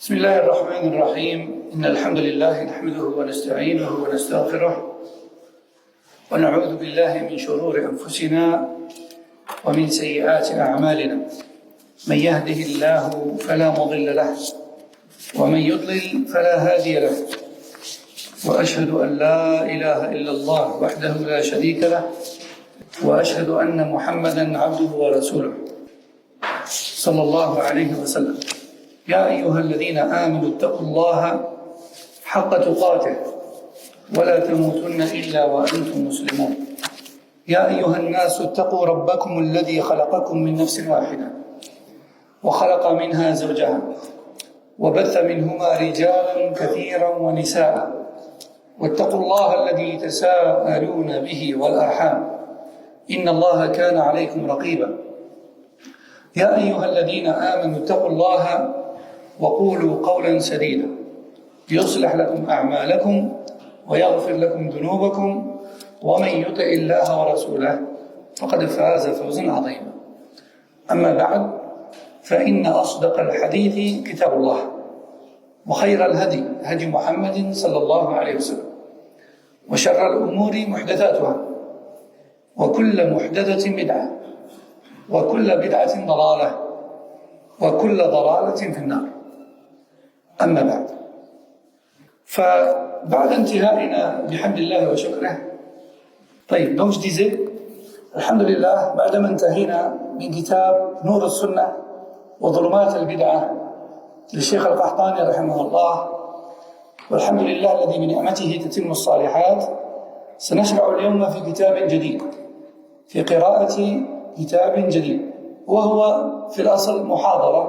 بسم الله الرحمن الرحيم. إن الحمد لله نحمده ونستعينه ونستغفره ونعوذ بالله من شرور أنفسنا ومن سيئات أعمالنا. من يهده الله فلا مضل له ومن يضلل فلا هادي له، وأشهد أن لا إله إلا الله وحده لا شريك له، وأشهد أن محمدًا عبده ورسوله صلى الله عليه وسلم. يا أيها الذين آمنوا اتقوا الله حق تقاته ولا تموتن إلا وأنتم مسلمون. يا أيها الناس اتقوا ربكم الذي خلقكم من نفس واحدة وخلق منها زوجها وبث منهما رجالا كثيرا ونساء، واتقوا الله الذي تساءلون به والأرحام إن الله كان عليكم رقيبا. يا أيها الذين آمنوا اتقوا الله وقولوا قولا سديدا يصلح لكم أعمالكم ويغفر لكم ذنوبكم، ومن يطع الله ورسوله فقد فاز فوزا عظيما. أما بعد، فإن أصدق الحديث كتاب الله، وخير الهدي هدي محمد صلى الله عليه وسلم، وشر الأمور محدثاتها، وكل محدثة بدعة، وكل بدعة ضلالة، وكل ضلالة في النار. أما بعد، فبعد انتهائنا بحمد الله وشكره. طيب، donc je disais, alhamdulillah, بعدما انتهينا من كتاب نور السنة وظلمات البدعة للشيخ القحطاني رحمه الله، والحمد لله الذي بنعمته تتم الصالحات، سنشرع اليوم في كتاب جديد، في قراءة كتاب جديد، وهو في الأصل محاضرة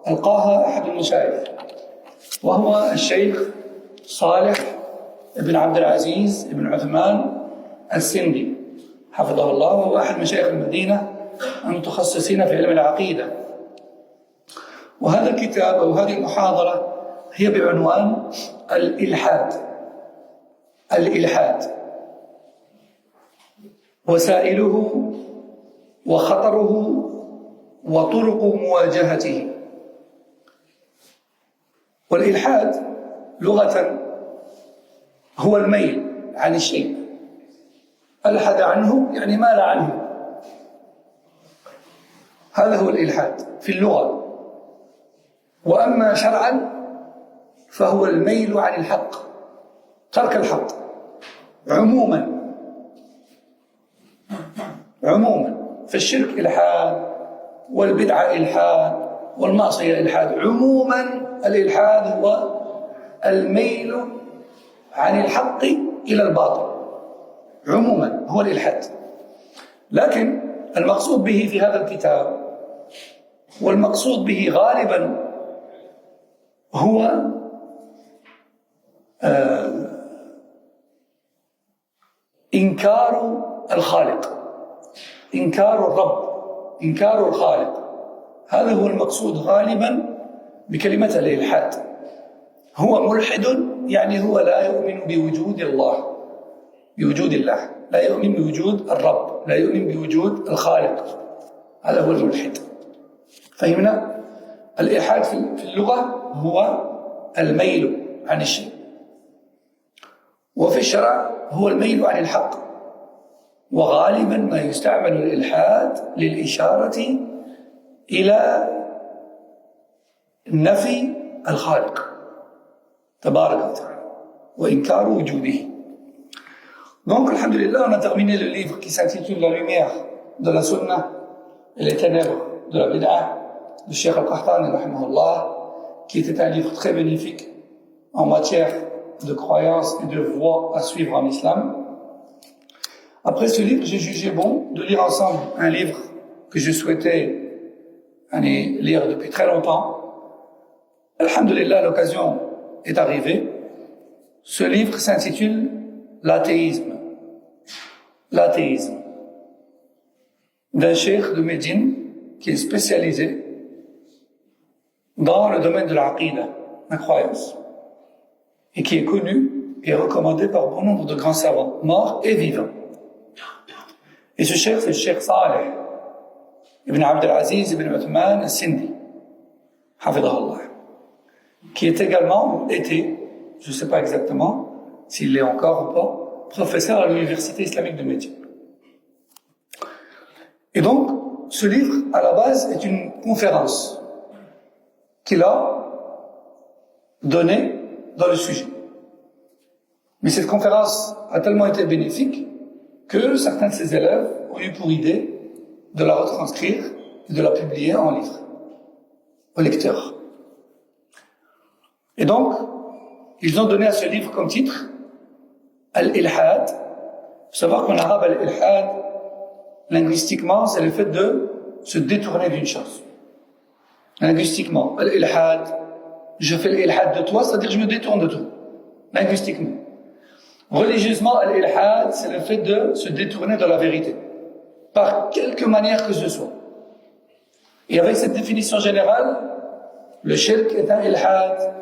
ألقاها أحد المشايخ، وهو الشيخ صالح بن عبد العزيز بن عثمان السندي حفظه الله، وهو أحد مشايخ المدينة المتخصصين في علم العقيدة. وهذا الكتاب أو هذه المحاضرة هي بعنوان الإلحاد، وسائله وخطره وطرق مواجهته. والإلحاد لغة هو الميل عن الشيء، ألحد عنه يعني مال عنه، هذا هو الإلحاد في اللغة. وأما شرعا فهو الميل عن الحق، ترك الحق عموما. فالشرك إلحاد، والبدعة إلحاد، والمعصية إلحاد. عموما الإلحاد هو الميل عن الحق إلى الباطل، عموما هو الإلحاد. لكن المقصود به في هذا الكتاب، والمقصود به غالبا، هو إنكار الخالق، إنكار الرب، إنكار الخالق. هذا هو المقصود غالبا بكلمة الإلحاد. هو ملحد يعني هو لا يؤمن بوجود الله، بوجود الله، لا يؤمن بوجود الرب، لا يؤمن بوجود الخالق. هذا هو الملحد. فهمنا؟ الإلحاد في اللغة هو الميل عن الشيء، وفي الشرع هو الميل عن الحق. وغالبا ما يستعمل الإلحاد للإشارة إلى نفي الخالق تبارك وتعالى وإنكار وجوده. Donc, alhamdulillah, on a terminé le livre qui s'intitule La lumière de la Sunna et les ténèbres de la Bid'ah de Cheikh Al-Qahtani rahimahullah, qui était un livre très bénéfique en matière de croyance et de voie à suivre en islam. Après ce livre, j'ai jugé bon de lire ensemble un livre que je souhaitais lire depuis très longtemps. Alhamdulillah, l'occasion est arrivée. Ce livre s'intitule L'athéisme. L'athéisme d'un cheikh de Médine qui est spécialisé dans le domaine de l'aqida, la croyance, et qui est connu et recommandé par bon nombre de grands savants, morts et vivants. Et ce cheikh, c'est le cheikh Saleh ibn Abd al-Aziz ibn Uthman al-Sindi, hafidahullah. qui est également, était, je ne sais pas exactement s'il l'est encore ou pas, professeur à l'Université islamique de Médine. Et donc, ce livre, à la base, est une conférence qu'il a donnée dans le sujet. Mais cette conférence a tellement été bénéfique que certains de ses élèves ont eu pour idée de la retranscrire et de la publier en livre aux lecteurs. Et donc, ils ont donné à ce livre comme titre Al-Ilhad. Il faut savoir qu'en arabe, Al-Ilhad, linguistiquement, c'est le fait de se détourner d'une chose. Linguistiquement, Al-Ilhad, je fais l'Ilhad de toi, c'est-à-dire que je me détourne de toi. Linguistiquement. Religieusement, Al-Ilhad, c'est le fait de se détourner de la vérité. Par quelque manière que ce soit. Et avec cette définition générale, le shirk est un ilhad,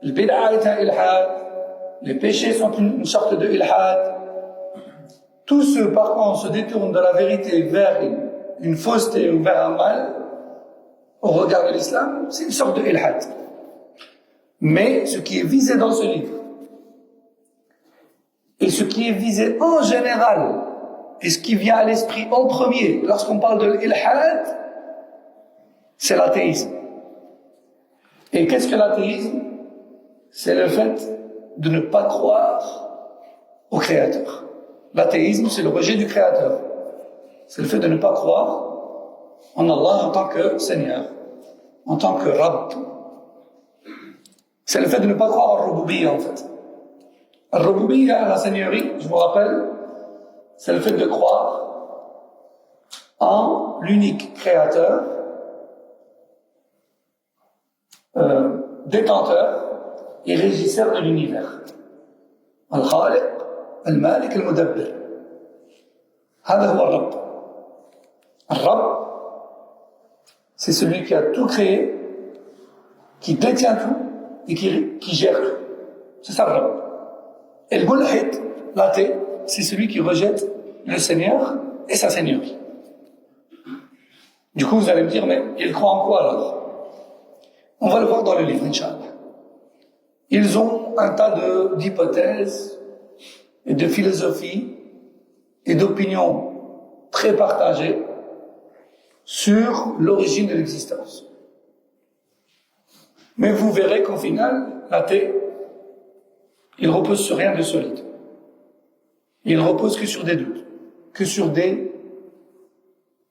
le bid'a est un ilhad, les péchés sont une sorte de ilhad. Tout ce par quoi on se détourne de la vérité vers une fausseté ou vers un mal, au regard de l'islam, c'est une sorte de ilhad. Mais ce qui est visé dans ce livre, et ce qui est visé en général, et ce qui vient à l'esprit en premier lorsqu'on parle de l'ilhad, c'est l'athéisme. Et qu'est-ce que l'athéisme? C'est le fait de ne pas croire au Créateur. L'athéisme, c'est le rejet du Créateur. C'est le fait de ne pas croire en Allah en tant que Seigneur, en tant que Rabb. C'est le fait de ne pas croire en Rububiyya, en fait. Rububiyya, la Seigneurie, je vous rappelle, c'est le fait de croire en l'unique Créateur, détenteur et régisseur de l'univers. Al-Khaliq, Al-Malik, Al-Mudabbir. هذا هو الرب. الرب, c'est celui qui a tout créé, qui détient tout et qui gère tout. C'est ça le Rabb. Et le Mulhid, l'athée, c'est celui qui rejette le Seigneur et sa Seigneurie. Du coup, vous allez me dire, mais il croit en quoi alors? On va le voir dans le livre, Inch'Allah. Ils ont un tas d'hypothèses et de philosophies et d'opinions très partagées sur l'origine de l'existence. Mais vous verrez qu'au final, l'athée, il repose sur rien de solide. Il repose que sur des doutes, que sur des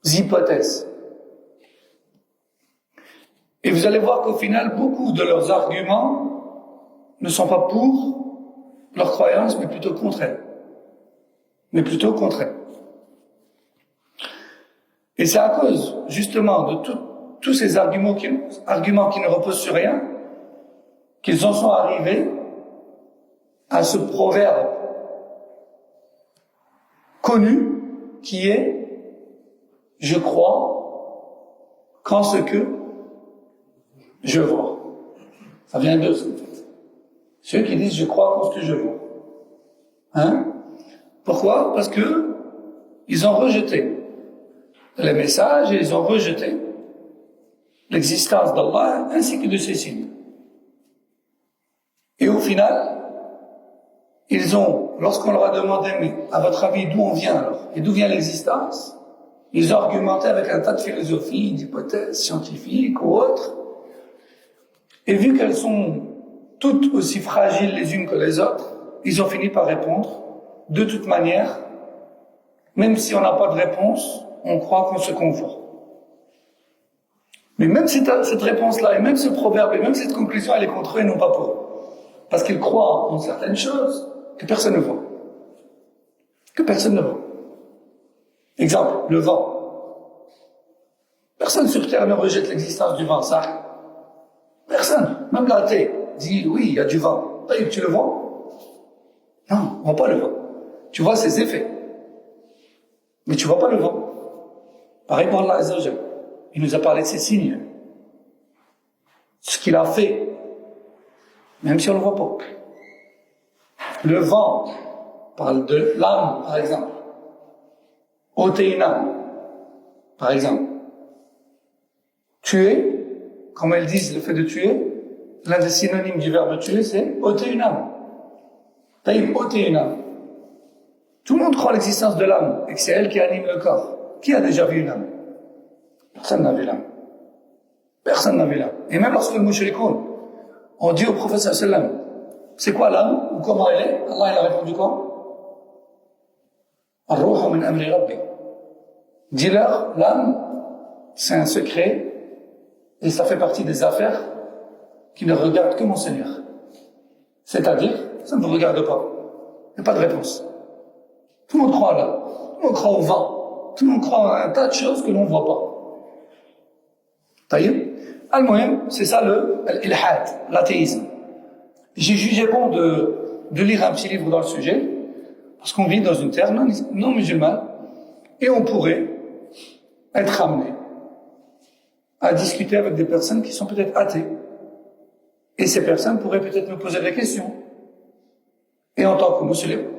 hypothèses. Et vous allez voir qu'au final, beaucoup de leurs arguments ne sont pas pour leur croyance, mais plutôt contre elle. Et c'est à cause, justement, de tous ces arguments qui ne reposent sur rien, qu'ils en sont arrivés à ce proverbe connu qui est « Je crois qu'en ce que je vois ». Ça vient d'eux, en fait. Ceux qui disent « Je crois qu'en ce que je vois ». Hein? Pourquoi? Parce que ils ont rejeté les messages et ils ont rejeté l'existence d'Allah ainsi que de ses signes. Et au final, ils ont, lorsqu'on leur a demandé, mais à votre avis, d'où on vient alors? Et d'où vient l'existence? Ils ont argumenté avec un tas de philosophies, d'hypothèses scientifiques ou autres. Et vu qu'elles sont toutes aussi fragiles les unes que les autres, ils ont fini par répondre, de toute manière, même si on n'a pas de réponse, on croit qu'on se confond. Mais même cette réponse-là, et même ce proverbe, et même cette conclusion, elle est contre eux et non pas pour eux. Parce qu'ils croient en certaines choses que personne ne voit. Exemple, le vent. Personne sur Terre ne rejette l'existence du vent, ça. Personne. Même l'athée dit, oui, il y a du vent. Tu le vois? Non, on ne voit pas le vent. Tu vois ses effets. Mais tu ne vois pas le vent. Pareil pour Allah Azza wa Jalla. Il nous a parlé de ses signes. Ce qu'il a fait. Même si on ne le voit pas. Le vent parle de l'âme, par exemple. Oteina, par exemple. Tuer, comme elles disent, le fait de tuer, l'un des synonymes du verbe tuer, c'est ôter une âme. Taïb, ôter une âme. Tout le monde croit à l'existence de l'âme et que c'est elle qui anime le corps. Qui a déjà vu une âme? Personne n'a vu l'âme. Personne n'a vu l'âme. Et même lorsque le mushrikoun, on dit au prophète sallallahu alayhi wa sallam, c'est quoi l'âme ou comment elle est? Allah il a répondu quoi? Ar-ruhu min amri rabbi. Dis-leur, l'âme, c'est un secret et ça fait partie des affaires qui ne regardent que mon Seigneur. C'est-à-dire, ça ne vous regarde pas. Il n'y a pas de réponse. Tout le monde croit à l'âme. Tout le monde croit au vent. Tout le monde croit à un tas de choses que l'on ne voit pas. Taïb. Al-Muhim, c'est ça l'ilhad, l'athéisme. J'ai jugé bon de lire un petit livre dans le sujet, parce qu'on vit dans une terre non musulmane, et on pourrait être amené à discuter avec des personnes qui sont peut-être athées. Et ces personnes pourraient peut-être nous poser des questions. Et en tant que musulman,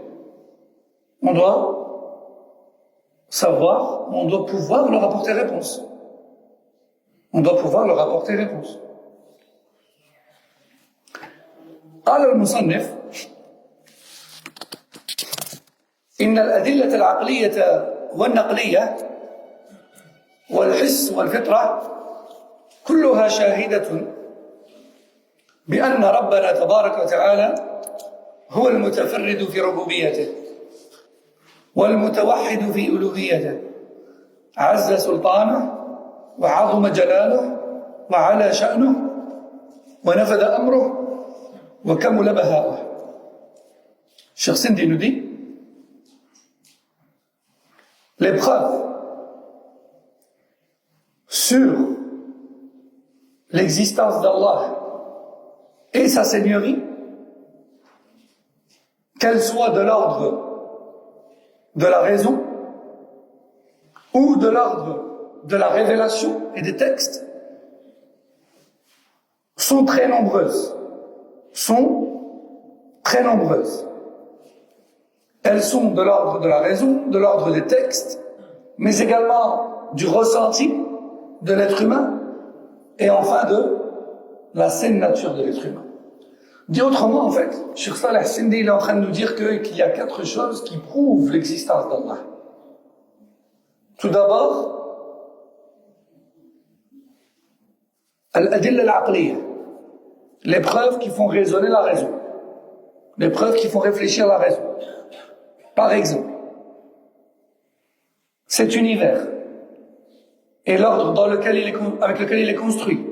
on doit savoir, on doit pouvoir leur apporter réponse. On doit pouvoir leur apporter réponse. قال المصنف إن الأدلة العقلية والنقلية والحس والفطرة كلها شاهدة بأن ربنا تبارك وتعالى هو المتفرد في ربوبيته والمتوحد في ألوهيته عز سلطانه وعظم جلاله وعلى شأنه ونفذ أمره وكمل بهاؤه. Cheikh Sindi nous dit, les preuves sur l'existence d'Allah et sa seigneurie, qu'elles soient de l'ordre de la raison ou de l'ordre de la révélation et des textes, sont très nombreuses. Elles sont de l'ordre de la raison, de l'ordre des textes, mais également du ressenti de l'être humain et enfin de la saine nature de l'être humain. Dit autrement, en fait, Cheikh Saleh Sindi il est en train de nous dire qu'il y a 4 choses qui prouvent l'existence d'Allah. Tout d'abord, al-adilla al-aqliya, les preuves qui font raisonner la raison, les preuves qui font réfléchir la raison. Par exemple, cet univers et l'ordre avec lequel il est construit,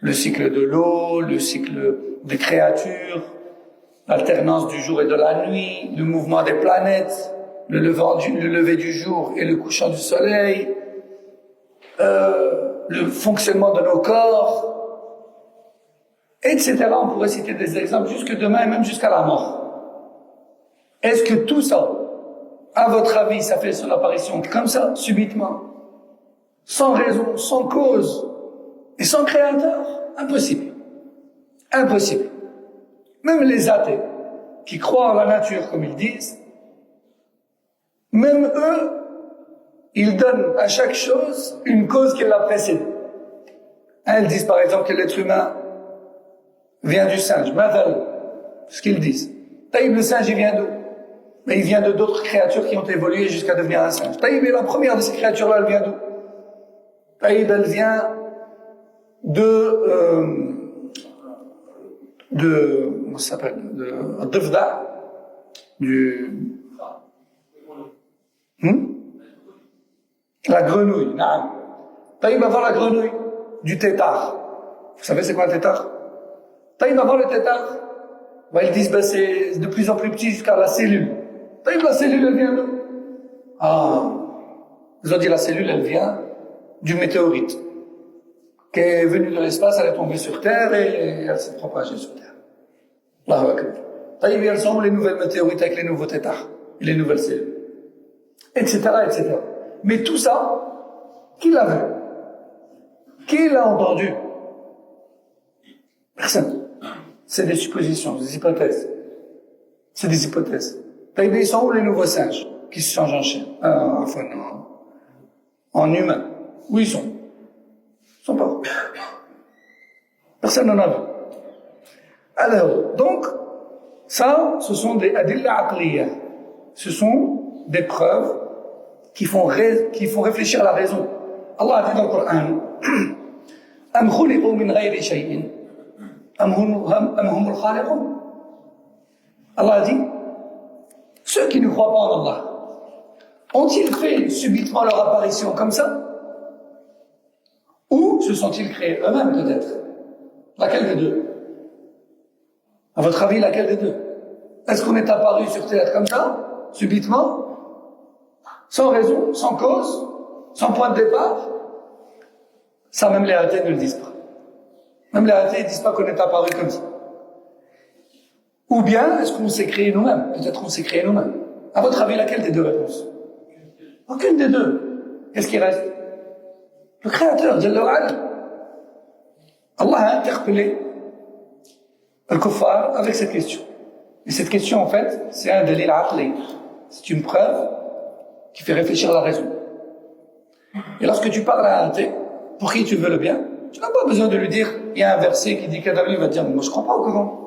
le cycle de l'eau, le cycle des créatures, l'alternance du jour et de la nuit, le mouvement des planètes, le lever du jour et le couchant du soleil, le fonctionnement de nos corps, etc. On pourrait citer des exemples jusque demain et même jusqu'à la mort. Est-ce que tout ça, à votre avis, ça fait son apparition comme ça, subitement, sans raison, sans cause et sans créateur? Impossible. Impossible. Même les athées, qui croient en la nature comme ils disent, même eux, ils donnent à chaque chose une cause qui l'a précédée. Ils disent par exemple que l'être humain vient du singe. Madal, ce qu'ils disent. Taïb, le singe, il vient d'où? Mais il vient de d'autres créatures qui ont évolué jusqu'à devenir un singe. Taïb, la première de ces créatures-là, elle vient d'où? Taïb, elle vient comment ça s'appelle? De Difda, la grenouille, naam. Taïb va voir la grenouille, du tétard. Vous savez c'est quoi le tétard? Taïb va voir le tétard. Ils disent c'est de plus en plus petit jusqu'à la cellule. Taïb, la cellule, elle vient d'où? Ils ont dit la cellule, elle vient du météorite qui est venu de l'espace, elle est tombée sur Terre et elle s'est propagée sur Terre. Allahu Akbar. Taïb, elles sont les nouvelles météorites avec les nouveaux tétards et les nouvelles cellules, etc., etc. Mais tout ça, qui l'a vu? Qui l'a entendu? Personne. C'est des suppositions, des hypothèses. C'est des hypothèses. Taïb, ils sont où les nouveaux singes qui se changent en chien? Enfin, non. En humain. Où ils sont? Ils sont pas. Personne n'en a vu. Alors, donc, ça, ce sont des adilla aqliya. Ce sont des preuves qui font réfléchir à la raison. Allah a dit dans le Coran, Am khuliqu min ghayri shay'in am humul khaliqun. Allah a dit, ceux qui ne croient pas en Allah, ont-ils fait subitement leur apparition comme ça? Ou se sont-ils créés eux-mêmes peut-être? Laquelle des deux? À votre avis, laquelle des deux? Est-ce qu'on est apparu sur Terre comme ça, subitement, sans raison, sans cause, sans point de départ? Ça, même les athées ne le disent pas. Même les athées ne disent pas qu'on est apparu comme ça. Ou bien, est-ce qu'on s'est créé nous-mêmes? Peut-être qu'on s'est créé nous-mêmes. À votre avis, laquelle des deux réponses? Aucune des deux. Qu'est-ce qui reste? Le Créateur, Jalla wa Ala. Allah a interpellé le kuffar avec cette question. Et cette question, en fait, c'est un dalil aqli. C'est une preuve qui fait réfléchir à la raison. Et lorsque tu parles à un athée, pour qui tu veux le bien, tu n'as pas besoin de lui dire, il y a un verset qui dit qu'Adam, il va dire, moi je ne crois pas au Coran.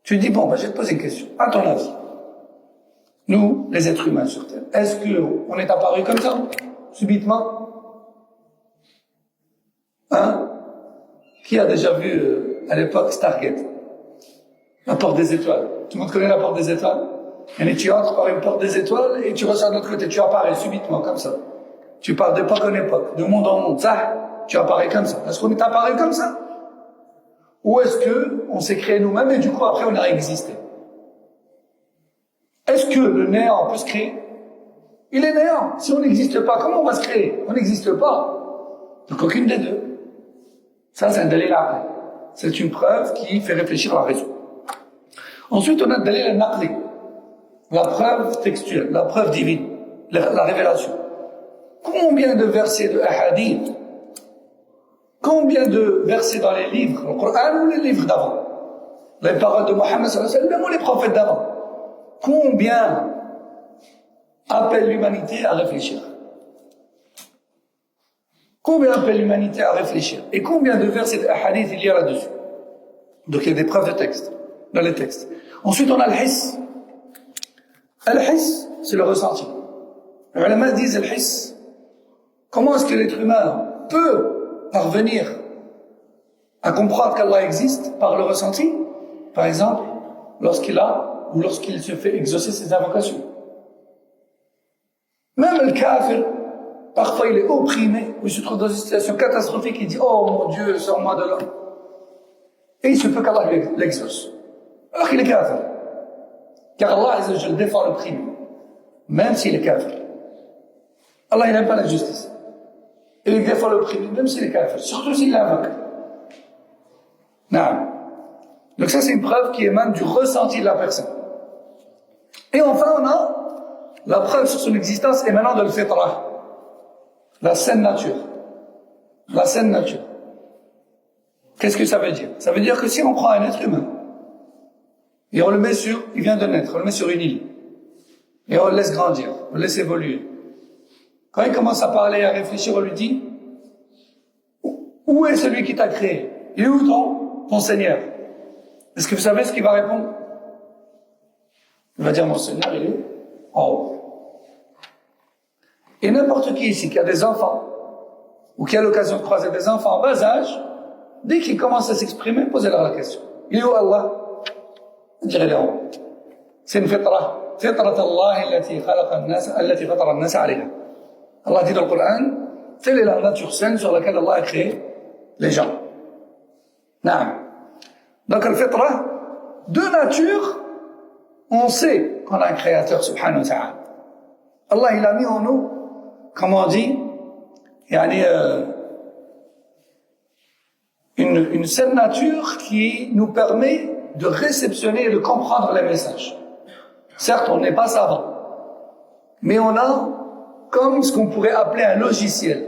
Tu lui dis, bon, je vais te poser une question. À ton avis, nous, les êtres humains sur Terre, est-ce qu'on est apparu comme ça, subitement? Hein? Qui a déjà vu, à l'époque, Stargate? La porte des étoiles. Tout le monde connaît la porte des étoiles? Et tu entres par une porte des étoiles et tu ressors de l'autre côté. Tu apparais subitement comme ça. Tu pars d'époque en époque, de monde en monde. Ça, tu apparais comme ça. Est-ce qu'on est apparu comme ça? Ou est-ce qu'on s'est créé nous-mêmes et du coup après on a existé? Est-ce que le néant peut se créer? Il est néant. Si on n'existe pas, comment on va se créer? On n'existe pas. Donc aucune des deux. Ça, c'est un dalil aqli. C'est une preuve qui fait réfléchir à la raison. Ensuite, on a le dalil al-naqli. La preuve textuelle, la preuve divine, la révélation. Combien de versets de hadith, combien de versets dans les livres, le Coran ou les livres d'avant, les paroles de Mohammed sallallahu alayhi wa sallam ou les prophètes d'avant, combien appellent l'humanité à réfléchir? Combien appellent l'humanité à réfléchir? Et combien de versets de hadith il y a là-dessus? Donc il y a des preuves de texte, dans les textes. Ensuite on a al-hiss. Al-hiss, c'est le ressenti. Les ulama disent al-hiss. Comment est-ce que l'être humain peut parvenir à comprendre qu'Allah existe par le ressenti? Par exemple, lorsqu'il se fait exaucer ses invocations. Même le kafir, parfois il est opprimé, ou il se trouve dans une situation catastrophique, il dit « Oh mon Dieu, sors-moi de là ». Et il se peut qu'Allah l'exauce. Alors qu'il est kafir. Car Allah je le défend l'opprimé, même s'il est kafir. Allah il n'aime pas la justice. Et il défend l'opprimé, même s'il est kafir, surtout s'il l'invoque. Non. Donc ça c'est une preuve qui émane du ressenti de la personne. Et enfin on a la preuve sur son existence émanant de l'fitra, la saine nature. La saine nature. Qu'est-ce que ça veut dire? Ça veut dire que si on prend un être humain, et on le met il vient de naître, on le met sur une île, et on le laisse grandir, on le laisse évoluer. Quand il commence à parler, à réfléchir, on lui dit, où est celui qui t'a créé? Il est où ton Seigneur? Est-ce que vous savez ce qu'il va répondre? Il va dire, mon Seigneur, il est en haut. Et n'importe qui ici qui a des enfants, ou qui a l'occasion de croiser des enfants en bas âge, dès qu'ils commencent à s'exprimer, posez-leur la question. Il est où Allah? Direz-leur. C'est une fitra. Fitrat Allah allati fatara an-nas alayha. Allah dit dans le Coran, telle est la nature saine sur laquelle Allah a créé les gens. Naam. Donc, le fitra, de nature, on sait qu'on a un créateur, subhanahu wa ta'ala. Allah, il a mis en nous, comme on dit, une saine nature qui nous permet de réceptionner et de comprendre les messages. Certes, on n'est pas savant, mais on a comme ce qu'on pourrait appeler un logiciel.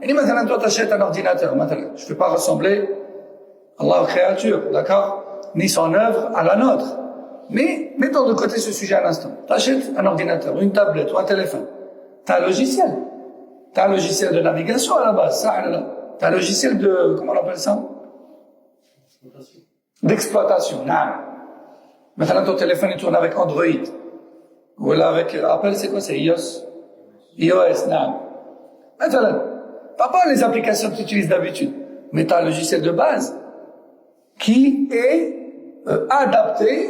Et maintenant, toi, tu achètes un ordinateur. Je ne fais pas ressembler Allah aux créatures, d'accord? Ni son œuvre à la nôtre. Mais mettons de côté ce sujet à l'instant. Tu achètes un ordinateur, une tablette ou un téléphone. Tu as un logiciel. Tu as un logiciel de navigation à la base, ça, là. Tu as un logiciel de, comment on appelle ça? d'exploitation. Maintenant, ton téléphone il tourne avec Android. Ou là avec Apple, c'est quoi? C'est iOS. iOS, Maintenant, pas les applications que tu utilises d'habitude, mais tu as un logiciel de base qui est adapté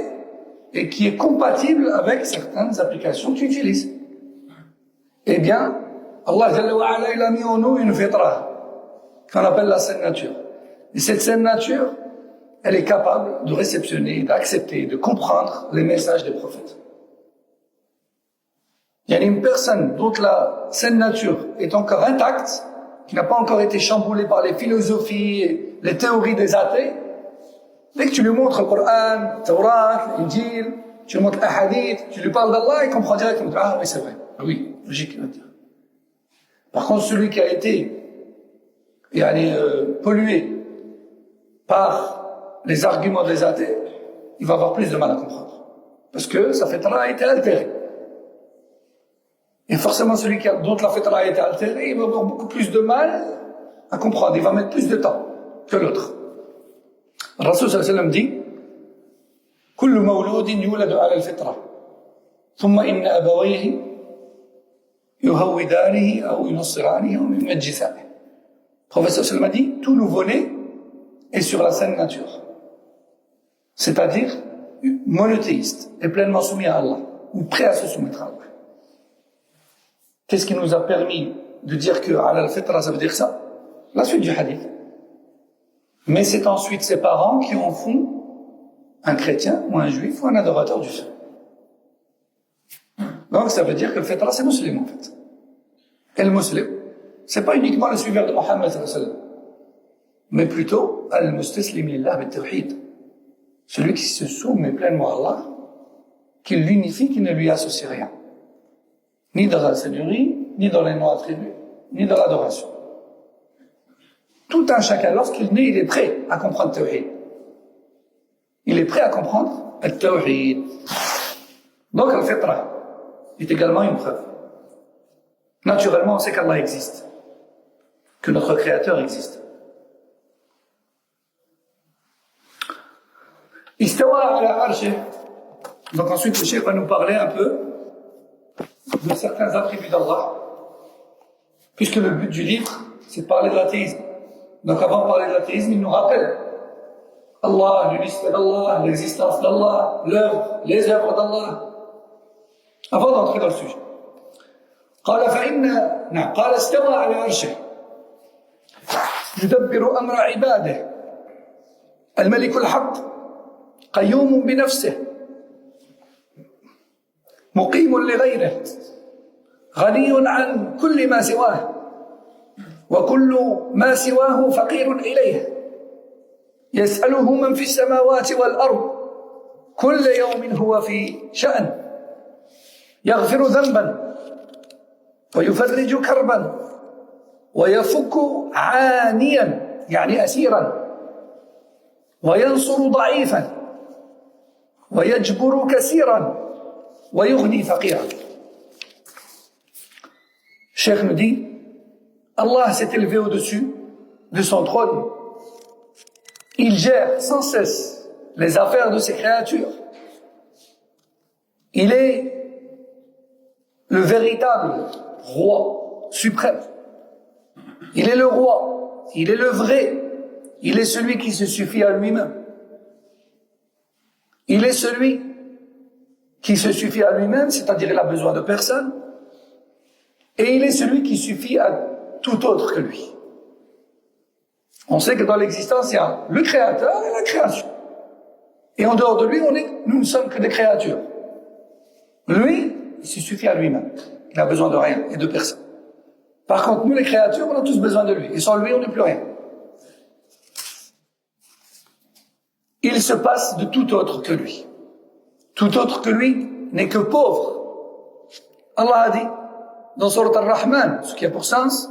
et qui est compatible avec certaines applications que tu utilises. Eh bien, Allah Jalla wa Ala, il a mis en nous une fitra qu'on appelle la saine nature. Et cette saine nature, elle est capable de réceptionner, d'accepter, de comprendre les messages des prophètes. Il y a une personne dont la saine nature est encore intacte, qui n'a pas encore été chamboulée par les philosophies et les théories des athées. Dès que tu lui montres le Coran, le Taurat, l'Injil, tu lui montres les hadiths, tu lui parles d'Allah, il comprend directement. Ah oui, c'est vrai. Oui, logique. Par contre, celui qui a été pollué par les arguments des athées, il va avoir plus de mal à comprendre. Parce que sa fitra a été altérée. Et forcément, celui dont la fitra a été altérée, il va avoir beaucoup plus de mal à comprendre. Il va mettre plus de temps que l'autre. Le Rasul sallallahu alayhi wa sallam dit كل مولود يولد على الفطرة ثم إن أبويه يهودانه أو ينصرانه أو يمجسانه. Le professeur sallallahu alayhi wa sallam dit tout nouveau-né est sur la saine nature, c'est-à-dire monothéiste et pleinement soumis à Allah ou prêt à se soumettre à Allah. Qu'est-ce qui nous a permis de dire que ala al-fitra ça veut dire ça? La suite du hadith. Mais c'est ensuite ses parents qui en font un chrétien ou un juif ou un adorateur du feu. Donc ça veut dire que le fitra c'est musulman en fait. Et le musulman, c'est pas uniquement le suiveur de Mohammed sallallahu alayhi wa sallam, mais plutôt al-mustaslim lillah bit-tawhid. Celui qui se soumet pleinement à Allah, qui l'unifie, qui ne lui associe rien. Ni dans la seigneurie, ni dans les noms attribués, ni dans l'adoration. Tout un chacun, lorsqu'il naît, il est prêt à comprendre le tawhid. Il est prêt à comprendre le tawhid. Donc, le fitra est également une preuve. Naturellement, on sait qu'Allah existe, que notre Créateur existe. Istawa ala arshih. Donc ensuite, le cheikh va nous parler un peu de certains attributs d'Allah, puisque le but du livre, c'est de parler de l'athéisme. Donc avant de parler de l'athéisme, il nous rappelle Allah, l'unicité d'Allah, l'existence d'Allah, les œuvres d'Allah, avant d'entrer dans le sujet. قال استوى على عرشه يدبر أمر عباده الملك الحق قيوم بنفسه مقيم لغيره غني عن كل ما سواه وكل ما سواه فقير إليه يسأله من في السماوات والأرض كل يوم هو في شأن يغفر ذنبا ويفرج كربا ويفك عانيا يعني أسيرا وينصر ضعيفا ويجبر كثيرا ويغني فقيرا. Cheikh nous dit, Allah s'est élevé au-dessus de son trône. Il gère sans cesse les affaires de ses créatures. Il est le véritable roi suprême. Il est le roi, il est le vrai, il est celui qui se suffit à lui-même. Il est celui qui se suffit à lui-même, c'est-à-dire il a besoin de personne, et il est celui qui suffit à tout autre que lui. On sait que dans l'existence, il y a le créateur et la création. Et en dehors de lui, nous ne sommes que des créatures. Lui, il se suffit à lui-même. Il n'a besoin de rien et de personne. Par contre, nous, les créatures, on a tous besoin de lui. Et sans lui, on n'est plus rien. Il se passe de tout autre que lui. Tout autre que lui n'est que pauvre. Allah a dit, dans Surat Ar-Rahman, ce qui a pour sens,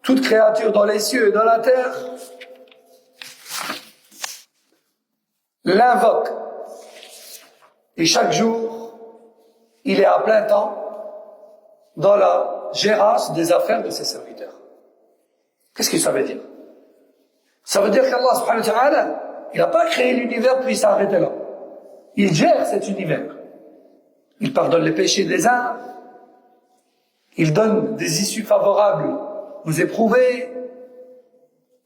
toute créature dans les cieux et dans la terre l'invoque. Et chaque jour, il est à plein temps dans la gérance des affaires de ses serviteurs. Qu'est-ce que ça veut dire? Ça veut dire qu'Allah subhanahu wa ta'ala Il n'a pas créé l'univers puis il s'est arrêté là. Il gère cet univers. Il pardonne les péchés des uns. Il donne des issues favorables aux éprouvés.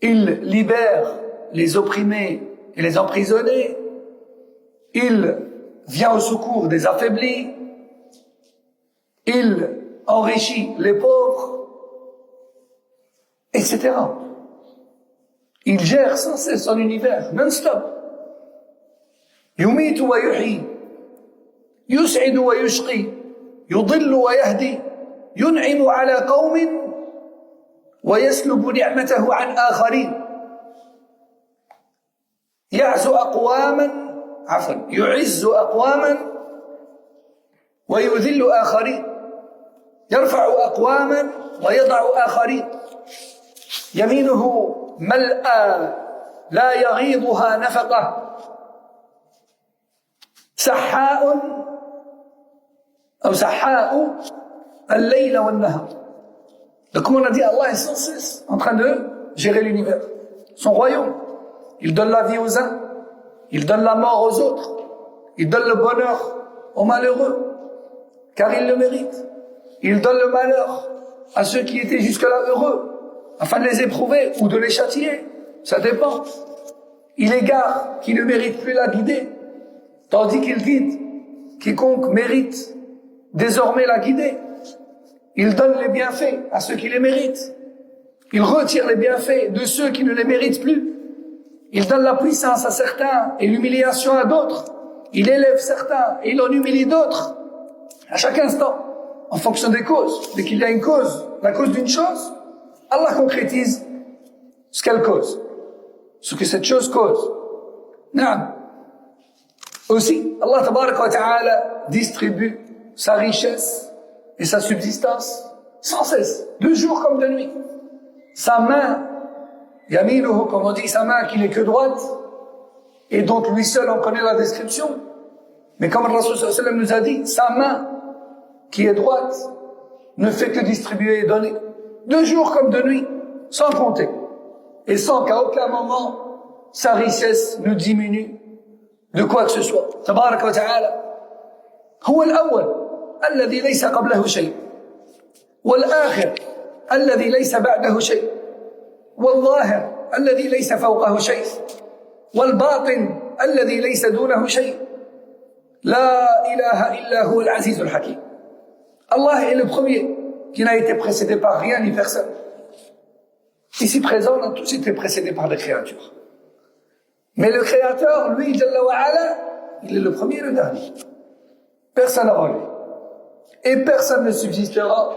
Il libère les opprimés et les emprisonnés. Il vient au secours des affaiblis. Il enrichit les pauvres, etc. Il gère sans cesse son univers, non-stop. يميت ويحيي يسعد ويشقي يضل ويهدي ينعم على قوم ويسلب نعمته عن آخرين يعز أقواما ويذل آخرين يرفع أقواما ويضع آخرين يمينه ملأى لا يغيضها نفقة سحاء الليل والنهار. Donc comme on a dit, Allah est sans cesse en train de gérer l'univers, son royaume. Il donne la vie aux uns, il donne la mort aux autres, il donne le bonheur aux malheureux, car il le mérite. Il donne le malheur à ceux qui étaient jusque-là heureux, afin de les éprouver ou de les châtier, ça dépend. Il égare qui ne mérite plus la guider, tandis qu'il guide quiconque mérite désormais la guider. Il donne les bienfaits à ceux qui les méritent. Il retire les bienfaits de ceux qui ne les méritent plus. Il donne la puissance à certains et l'humiliation à d'autres. Il élève certains et il en humilie d'autres. À chaque instant, en fonction des causes. Dès qu'il y a une cause, la cause d'une chose, Allah concrétise ce qu'elle cause, ce que cette chose cause. Non. Aussi, Allah tabaraka wa ta'ala distribue sa richesse et sa subsistance sans cesse, de jour comme de nuit. Sa main, yaminuhu, comme on dit, sa main qui n'est que droite, et dont lui seul en connaît la description. Mais comme le Rasul sallallahu alayhi wa sallam nous a dit, sa main qui est droite ne fait que distribuer et donner, de jour comme de nuit, sans compter, et sans qu'à aucun moment sa richesse ne diminue de quoi que ce soit. Tabaraka wa ta'ala, huwa al-awwal الذي ليس قبله شيء والآخر الذي ليس بعده شيء والظاهر الذي ليس فوقه شيء والباطن الذي ليس دونه شيء لا إله إلا هو العزيز الحكيم. Allah est le premier qui n'a été précédé par rien ni personne. Ici présent, on a tous été précédés par des créatures. Mais le Créateur, lui, Jalla wa Ala, il est le premier et le dernier. Personne avant lui. Et personne ne subsistera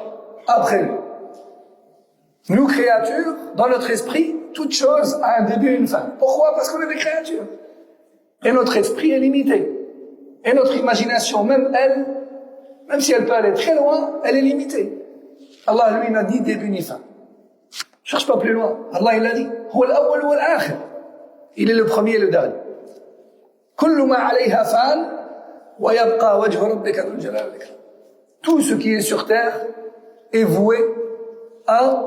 après lui. Nous, créatures, dans notre esprit, toute chose a un début et une fin. Pourquoi? Parce qu'on est des créatures. Et notre esprit est limité. Et notre imagination, même elle, même si elle peut aller très loin, elle est limitée. Allah, lui, n'a dit début ni fin. Cherche pas plus loin. Allah, il a dit, huwa al-awwal wal akhir. Il est le premier et le dernier. Kullu ma alayha fan, wa yabqa wajhu rabbika dhul jalali wal ikram. Tout ce qui est sur terre est voué à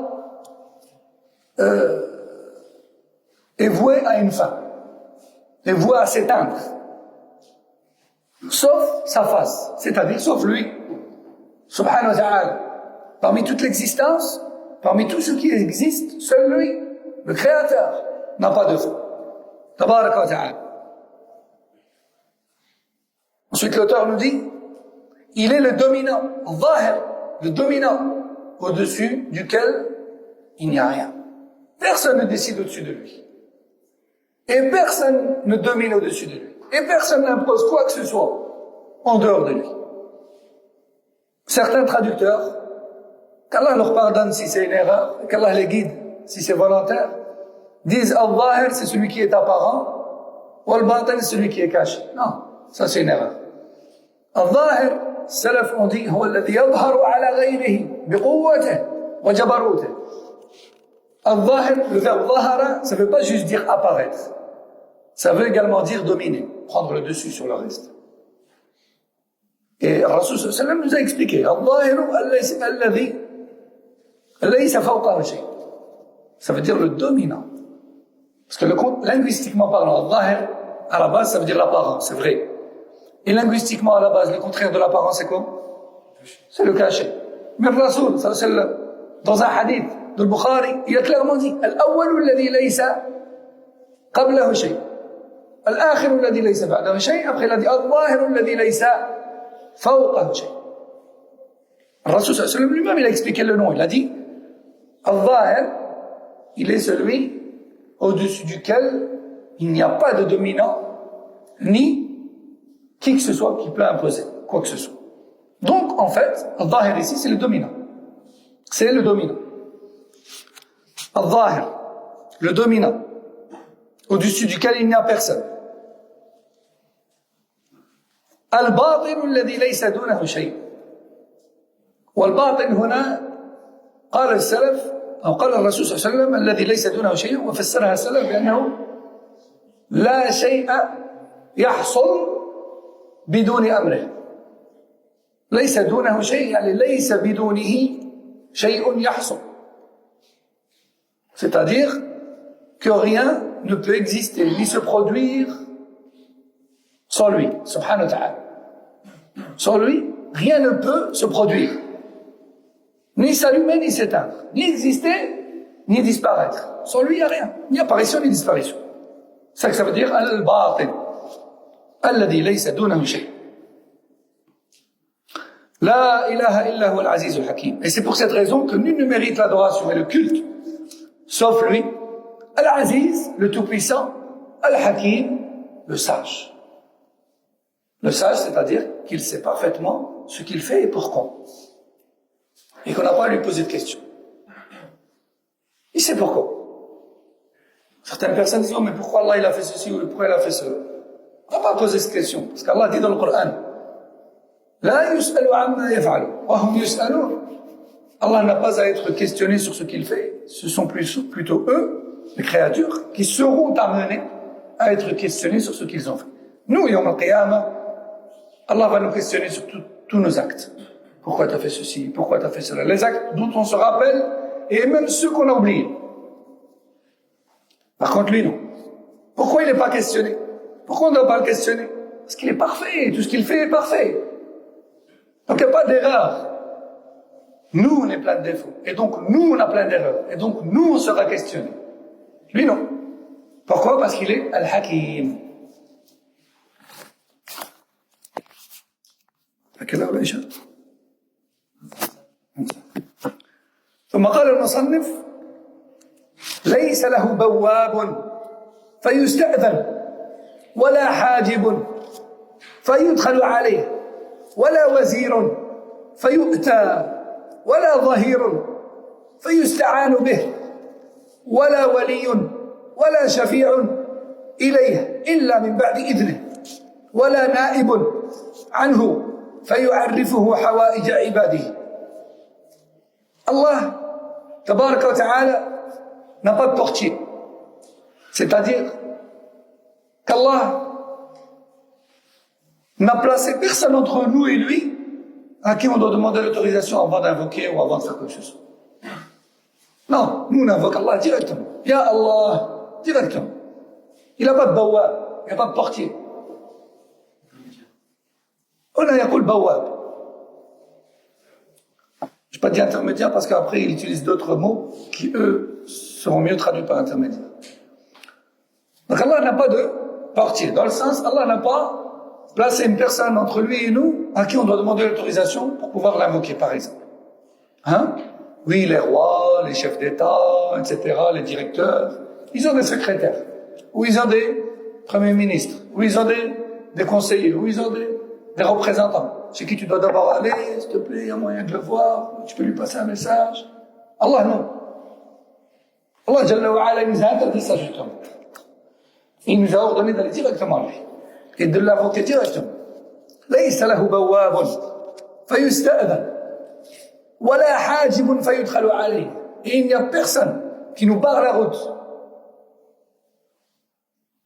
une fin, est voué à s'éteindre, sauf sa face, c'est-à-dire sauf lui, subhanahu wa ta'ala. Parmi toute l'existence, parmi tout ce qui existe, seul lui, le Créateur, n'a pas de fin. Tabaraka wa ta'ala. Ensuite, l'auteur nous dit, il est le dominant, le dominant, au-dessus duquel il n'y a rien. Personne ne décide au-dessus de lui. Et personne ne domine au-dessus de lui. Et personne n'impose quoi que ce soit en dehors de lui. Certains traducteurs, qu'Allah leur pardonne si c'est une erreur, qu'Allah les guide si c'est volontaire, disent Al-Zahir, c'est celui qui est apparent, ou Al-Batin, c'est celui qui est caché. Non, ça c'est une erreur. Al-Zahir, Salaf ont dit, هو الذي يظهر على غيره بقوته وجبروته. Al-Zahir, le verbe ظهر, ça ne veut pas juste dire apparaître. Ça veut également dire dominer, prendre le dessus sur le reste. Et Rasul sallallahu alayhi wa sallam nous a expliqué, Al-Zahir alladhi laysa fawqahu shay. Ça veut dire le dominant. Parce que linguistiquement parlant, Zahir, à la base, ça veut dire l'apparence, c'est vrai. Et linguistiquement, à la base, le contraire de l'apparence, c'est quoi? C'est le cachet. Mais le Rasoul, dans un hadith de Bukhari, il a clairement dit Al-awwalu alladhi laysa qablahu shay. Al-akhiru alladhi laysa ba'dahu shay. Après, il a dit Al-zahiru alladhi laysa fawqahu shay. Le Rasoul sallallahu lui-même, il a expliqué le nom. Il a dit Al-zahir, il est celui au-dessus duquel il n'y a pas de dominant, ni qui que ce soit qui peut imposer quoi que ce soit. Donc, en fait, Al-zahir ici, c'est le dominant. C'est le dominant. Al-zahir, le dominant, au-dessus duquel il n'y a personne. Al-batin alladhi laysa dunahu shay. والباطن هنا قال السلف أو قال الرسول صلى الله عليه وسلم الذي ليس دونه شيء وفسرها السلف بأنه لا شيء يحصل بدون أمره ليس دونه شيء يعني ليس بدونه شيء يحصل c'est-à-dire que rien ne peut exister ni se produire sans lui subhanahu wa ta'ala sans lui rien ne peut se produire ni s'allumer ni s'éteindre ni exister ni disparaître sans lui il n'y a rien ni apparition ni disparition c'est ça que ça veut dire al-batin alladhi laysa dunahu shay. La ilaha illa huwa al-aziz al-hakim. Et c'est pour cette raison que nul ne mérite l'adoration et le culte, sauf lui, al-aziz, le tout-puissant, al-hakim, le sage. Le sage, c'est-à-dire qu'il sait parfaitement ce qu'il fait et pourquoi. Et qu'on n'a pas à lui poser de questions. Il sait pourquoi. Certaines personnes disent, oh, mais pourquoi Allah il a fait ceci ou pourquoi il a fait cela? On n'a pas à poser cette question. Parce qu'Allah dit dans le Coran, La yus'alu amma yaf'alu, wa hum yus'alun. Allah n'a pas à être questionné sur ce qu'il fait. Ce sont plutôt eux, les créatures, qui seront amenés à être questionnés sur ce qu'ils ont fait. Nous, Yawm al-Qiyamah, Allah va nous questionner sur tous nos actes. Pourquoi tu as fait ceci? Pourquoi tu as fait cela? Les actes dont on se rappelle, et même ceux qu'on a oubliés. Par contre, lui, non. Pourquoi il n'est pas questionné? Pourquoi on ne doit pas le questionner? Parce qu'il est parfait, tout ce qu'il fait est parfait. Donc il n'y a pas d'erreur. Nous, on est plein de défauts. Et donc, nous, on a plein d'erreurs. Et donc, nous, on sera questionné. Lui, non. Pourquoi? Parce qu'il est Al-Hakim. À quelle heure l'Isha? ثم قال المصنف ليس له بواب فيستأذن ولا حاجب فيدخل عليه ولا وزير فيؤتى ولا ظهير فيستعان به ولا ولي ولا شفيع إليه إلا من بعد إذنه ولا نائب عنه فيعرفه حوائج عباده. Allah, tabaraka wa ta'ala, n'a pas de portier. C'est-à-dire qu'Allah n'a placé personne entre nous et lui à qui on doit demander l'autorisation avant d'invoquer ou avant de faire quelque chose. Non, nous on invoque Allah directement. Ya Allah, directement. Il n'a pas de bawab, il n'a pas de portier. On a yaqul bawab. Je n'ai pas dit intermédiaire parce qu'après il utilise d'autres mots qui eux seront mieux traduits par intermédiaire. Donc Allah n'a pas de portier. Dans le sens, Allah n'a pas placé une personne entre lui et nous à qui on doit demander l'autorisation pour pouvoir l'invoquer, par exemple. Hein? Oui, les rois, les chefs d'État, etc., les directeurs, ils ont des secrétaires, ou ils ont des premiers ministres, ou ils ont des conseillers, ou ils ont des représentants. Chez qui tu dois d'abord aller, s'il te plaît, il y a moyen de le voir, tu peux lui passer un message. Allah, non. Allah, Jalla wa Ala, il nous a interdit ça justement. Il nous a ordonné d'aller directement à lui et de l'invoquer directement. ليس له بواب فيستأذن ولا حاجب فيدخل عليه. Et il n'y a personne qui nous barre la route,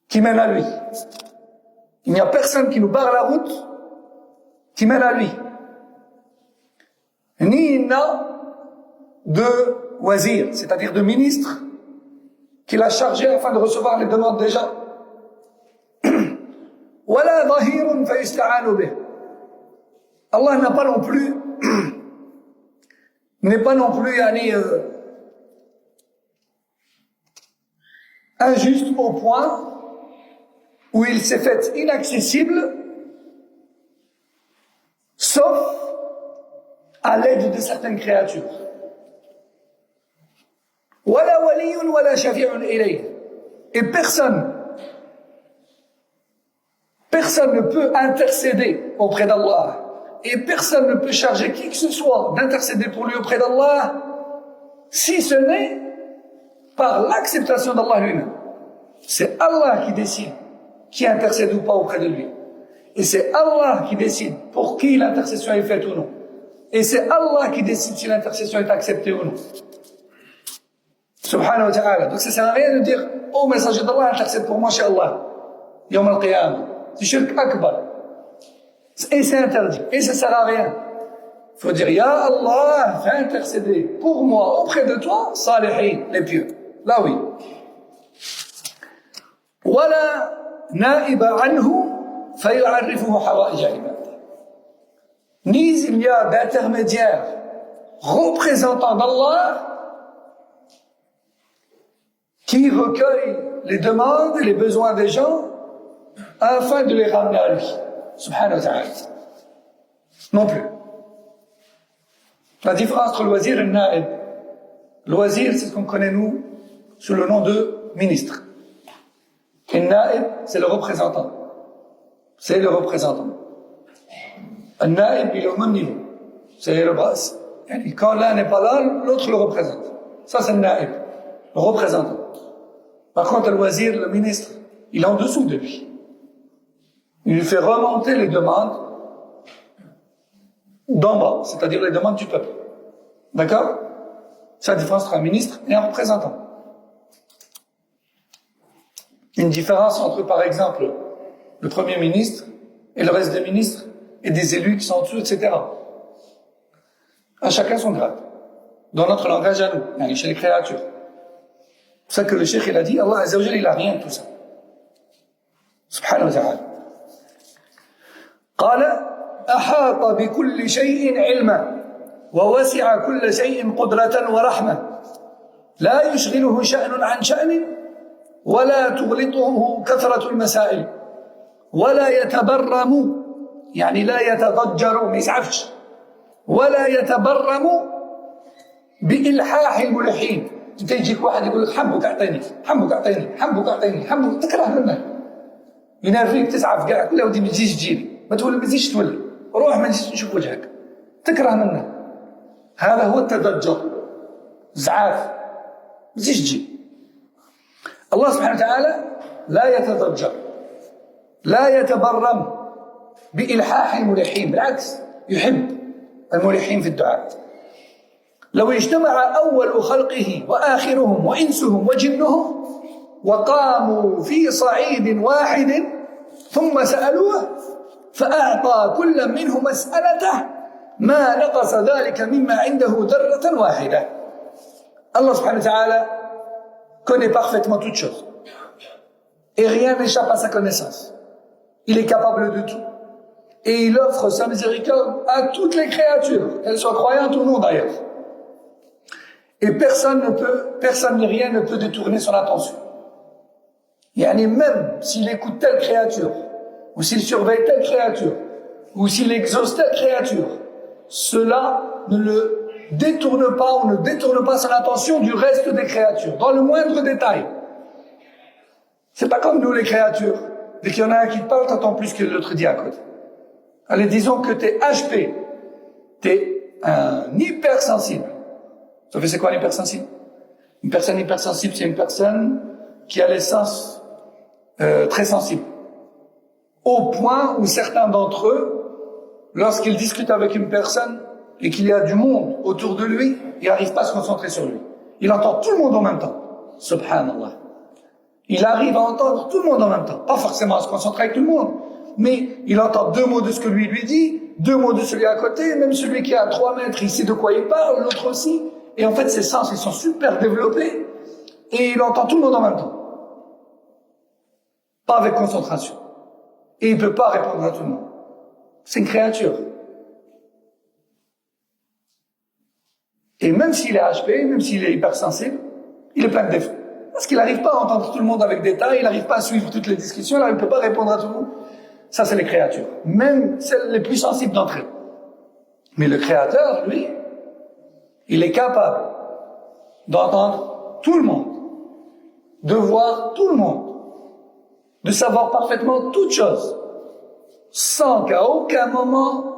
qui mène à lui. Il n'y a personne qui nous barre la route, qui mène à lui. Ni il n'a de wazir, c'est-à-dire de ministre, qu'il a chargé afin de recevoir les demandes des gens. وَلَا ظَهِيرٌ فَيُسْتَعَانُ بِهِ. Allah n'est pas non plus injuste au point où il s'est fait inaccessible sauf à l'aide de certaines créatures. وَلَا وَلِيٌّ وَلَا شَفِيعٌ إِلَيْهِ. Et personne ne peut intercéder auprès d'Allah. Et personne ne peut charger qui que ce soit d'intercéder pour lui auprès d'Allah, si ce n'est par l'acceptation d'Allah lui-même. C'est Allah qui décide qui intercède ou pas auprès de lui. Et c'est Allah qui décide pour qui l'intercession est faite ou non. Et c'est Allah qui décide si l'intercession est acceptée ou non. Subhanahu wa ta'ala. Donc ça sert à rien de dire « Oh, messager d'Allah, intercède pour moi chez Allah. » Yawm al-Qiyamah. C'est shirk akbar. Et c'est interdit. Et ça sert à rien. Il faut dire, Ya Allah, fais intercéder pour moi auprès de toi, salihin, les pieux. Là oui. Wala na'iba anhu fayu'arrifuhu hawa'ij ibad. Ni il y a d'intermédiaire représentant d'Allah qui recueille les demandes et les besoins des gens afin de les ramener à lui. Subhanahu wa ta'ala. Non plus. La différence entre le wazir et le na'ib. Le wazir, c'est ce qu'on connaît nous sous le nom de ministre. Et le na'ib, c'est le représentant. C'est le représentant. Le na'ib, il est au même niveau. C'est le bras. Quand l'un n'est pas là, l'autre le représente. Ça, c'est le na'ib, le représentant. Par contre, le wazir, le ministre, il est en dessous de lui. Il lui fait remonter les demandes d'en bas, c'est-à-dire les demandes du peuple. D'accord? C'est la différence entre un ministre et un représentant. Une différence entre, par exemple, le Premier ministre et le reste des ministres et des élus qui sont en dessous, etc. À chacun son grade. Dans notre langage à nous, chez les créatures. C'est ça que le cheikh il a dit, Allah Azza wa Jalla, il n'a rien de tout ça. Subhanahu wa ta'ala. قال أحاط بكل شيء علما ووسع كل شيء قدرة ورحمة لا يشغله شأن عن شأن ولا تغلطه كثرة المسائل ولا يتبرم يعني لا يتضجر ما يسعفش ولا يتبرم بإلحاح الملحين. انت يجيك واحد يقول لك حبك اعطيني حبك اعطيني حبك اعطيني حبك تكره منه ينرفيك تسعف كاع كل ودي ما تجيش تجيني ما تزيدش تولي روح ما نجيش نشوف وجهك تكره منه. هذا هو التضجر زعاف ما تجيش تجي. الله سبحانه وتعالى لا يتضجر لا يتبرم بإلحاح الملحين بالعكس يحب الملحين في الدعاء. لو اجتمع أول خلقه وآخرهم وإنسهم وجنهم وقاموا في صعيد واحد ثم سألوه فأعطى كل منهم مسألته ما نقص ذلك مما عنده ذرة واحدة. Allah subhanahu wa ta'ala connaît parfaitement toutes choses. Et rien n'échappe à sa connaissance. Il est capable de tout. Et il offre sa miséricorde à toutes les créatures, qu'elles soient croyantes ou non d'ailleurs. Et personne ni rien ne peut détourner son attention. Yani même s'il écoute telle créature, ou s'il surveille telle créature, ou s'il exauce telle créature, cela ne le détourne pas ou ne détourne pas son attention du reste des créatures, dans le moindre détail. C'est pas comme nous les créatures. Dès qu'il y en a un qui parle, t'entends plus que l'autre dit à côté. Allez, disons que t'es HP, t'es un hypersensible. Vous savez c'est quoi un hypersensible? Une personne hypersensible, c'est une personne qui a les sens très sensibles. Au point où certains d'entre eux, lorsqu'ils discutent avec une personne et qu'il y a du monde autour de lui, il n'arrive pas à se concentrer sur lui. Il entend tout le monde en même temps. Subhanallah. Il arrive à entendre tout le monde en même temps. Pas forcément à se concentrer avec tout le monde, mais il entend 2 mots de ce que lui dit, 2 mots de celui à côté, même celui qui est à 3 mètres, il sait de quoi il parle, l'autre aussi. Et en fait, ses sens, ils sont super développés. et il entend tout le monde en même temps. Pas avec concentration. Et il ne peut pas répondre à tout le monde. C'est une créature. Et même s'il est HP, même s'il est hypersensible, il est plein de défauts. Parce qu'il n'arrive pas à entendre tout le monde avec détail, il n'arrive pas à suivre toutes les discussions, il ne peut pas répondre à tout le monde. Ça, c'est les créatures. Même celles les plus sensibles d'entre elles. Mais le Créateur, lui, il est capable d'entendre tout le monde, de voir tout le monde, de savoir parfaitement toutes choses, sans qu'à aucun moment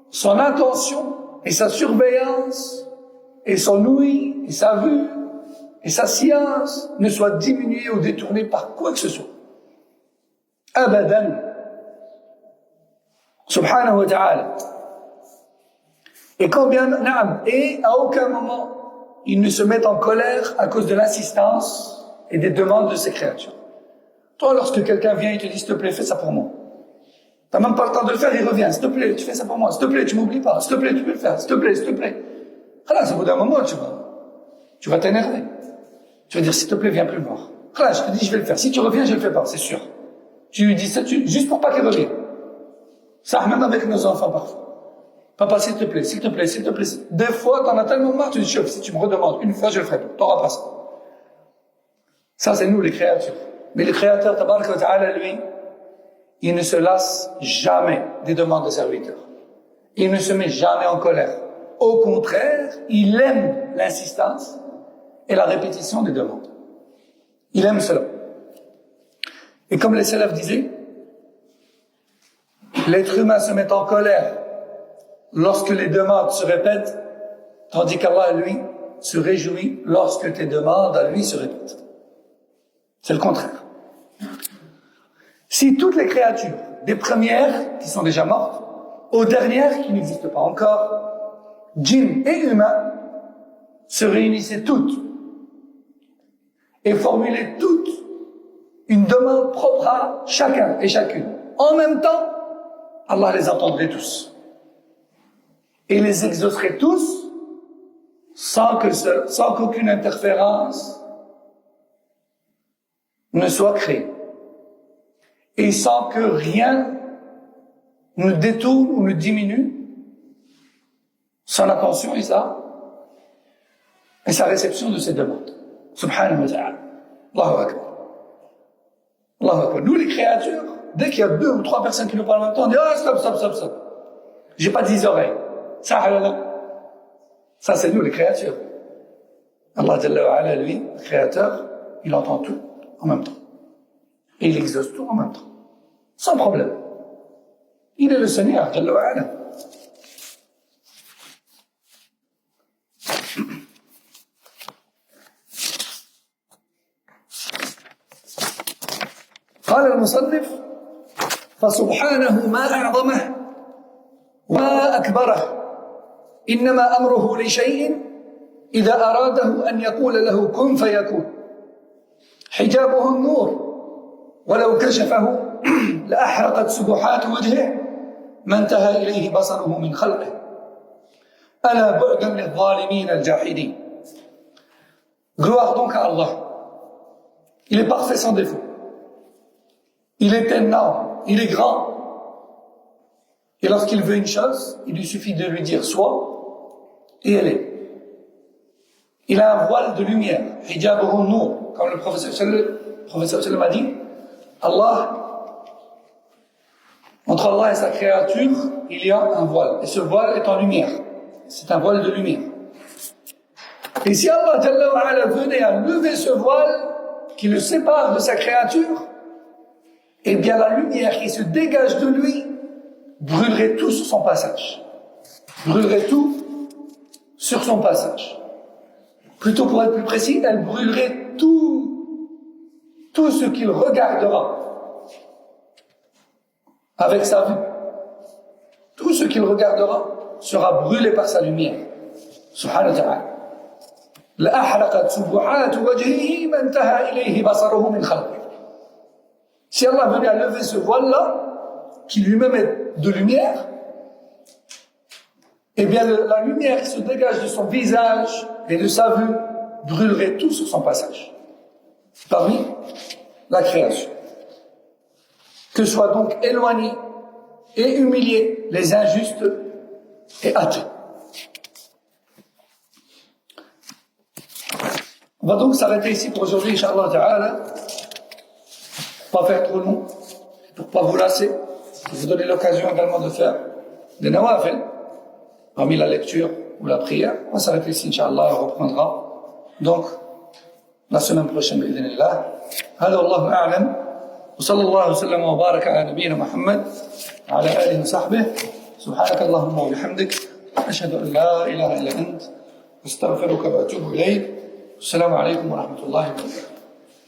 son attention et sa surveillance et son ouïe et sa vue et sa science ne soient diminuées ou détournées par quoi que ce soit. Abadan. Subhanahu wa ta'ala. Et combien, et à aucun moment, ils ne se mettent en colère à cause de l'insistance et des demandes de ces créatures. Toi, lorsque quelqu'un vient et te dit, s'il te plaît, fais ça pour moi. T'as même pas le temps de le faire, il revient, s'il te plaît, tu fais ça pour moi, s'il te plaît, tu m'oublies pas, s'il te plaît, tu peux le faire, s'il te plaît, s'il te plaît. Voilà, au bout d'un moment, tu vas t'énerver. Tu vas dire, s'il te plaît, viens plus me voir. Voilà, je te dis, je vais le faire. Si tu reviens, je le fais pas, c'est sûr. Tu lui dis ça, juste pour pas qu'il revienne. Ça, même avec nos enfants, parfois. Papa, s'il te plaît, s'il te plaît, s'il te plaît. Des fois, t'en as tellement marre, tu dis, chef, si tu me redemandes une fois, je le ferai pas. T'auras pas ça. Ça, c'est nous, les créatures. Mais le Créateur, tabaraka wa ta'ala, lui, il ne se lasse jamais des demandes des serviteurs. Il ne se met jamais en colère. Au contraire, il aime l'insistance et la répétition des demandes. Il aime cela. Et comme les salafs disaient, l'être humain se met en colère lorsque les demandes se répètent, tandis qu'Allah, lui, se réjouit lorsque tes demandes à lui se répètent. C'est le contraire. Si toutes les créatures, des premières qui sont déjà mortes, aux dernières qui n'existent pas encore, djinns et humains, se réunissaient toutes et formulaient toutes une demande propre à chacun et chacune. En même temps, Allah les entendrait tous et les exaucerait tous sans qu'aucune interférence ne soit créée et sans que rien ne détourne ou ne diminue son attention et sa réception de ces demandes. Subhanahu wa ta'ala. Allahu Akbar. Allahu Akbar. Nous, les créatures, dès qu'il y a 2 ou 3 personnes qui nous parlent en même temps, on dit, ah, stop. J'ai pas 10 oreilles. Ça, c'est nous, les créatures. Allah Jalla wa Ala, lui, le créateur, il entend tout en même temps. Et il exauce tout en même temps. Sans problème. Il est le Seigneur, Jalla wa Ala. قال المصنف فسبحانه ما أعظمه وما أكبره إنما أمره لشيء إذا أراده أن يقول له كن فيكون حجابه النور ولو كشفه لأحرقت سبحات وجهه ما انتهى إليه بصره من خلقه ألا بعدا للظالمين الجاحدين. Gloire donc à Allah. Il est parfait sans défaut. Il est énorme, il est grand. Et lorsqu'il veut une chose, il lui suffit de lui dire soit, et elle est. Il a un voile de lumière, hijabuhu nur, comme le professeur sallam a dit, Allah, entre Allah et sa créature, il y a un voile. Et ce voile est en lumière. C'est un voile de lumière. Et si Allah Jalla wa Ala venait à lever ce voile qui le sépare de sa créature, eh bien la lumière qui se dégage de lui brûlerait tout sur son passage. Brûlerait tout sur son passage. Plutôt pour être plus précis, elle brûlerait tout ce qu'il regardera avec sa vue. Tout ce qu'il regardera sera brûlé par sa lumière. Subhanahu wa ta'ala. لأحرقت سبحات وجهه ما انتهى إليه بصره من خلقه. Si Allah venait à lever ce voile-là, qui lui-même est de lumière, eh bien la lumière qui se dégage de son visage et de sa vue brûlerait tout sur son passage. Parmi la création. Que soient donc éloignés et humiliés les injustes et athées. On va donc s'arrêter ici pour aujourd'hui, Inch'Allah Ta'ala. Pas faire trop long, pour pas vous lasser. Je vous donner l'occasion également de faire des nawafil, parmi la lecture ou la prière. On va s'arrêter ici, Inch'Allah, on reprendra. Donc, la semaine prochaine, bi'idhnillah. هذا والله أعلم وصلى الله وسلم وبارك على نبينا محمد وعلى آله وصحبه سبحانك اللهم وبحمدك أشهد أن لا إله إلا أنت أستغفرك وأتوب إليك السلام عليكم ورحمة الله وبركاته